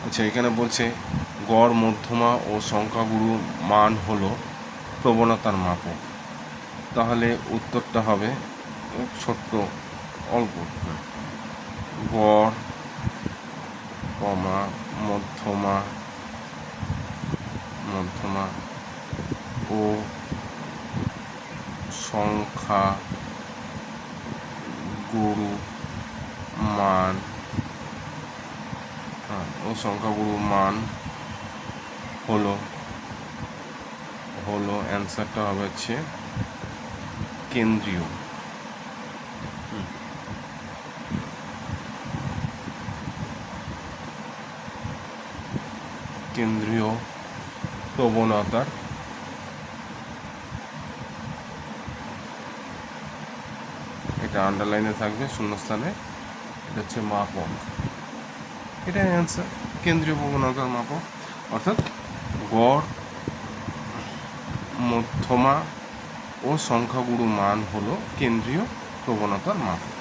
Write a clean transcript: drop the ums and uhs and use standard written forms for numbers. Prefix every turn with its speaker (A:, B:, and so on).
A: আচ্ছা, এখানে বলছে গড়, মধ্যমা ও সংখ্যাগুরু মান হলো প্রবণতার মাপক। তাহলে উত্তরটা হবে ছোট্ট অল্প, গড়, কমা, মধ্যমা ও সংখ্যা গুরু মান হলো অ্যান্সারটা হবে হচ্ছে কেন্দ্রীয়। কেন্দ্রীয় প্রবণতার এটা আন্ডারলাইনে থাকবে শূন্যস্থানে, এটা হচ্ছে মাপক, এটাই অ্যান্সার, কেন্দ্রীয় প্রবণতার মাপক। অর্থাৎ গড়, মধ্যমা ও সংখ্যাগুরু মান হলো কেন্দ্রীয় প্রবণতার মাপক।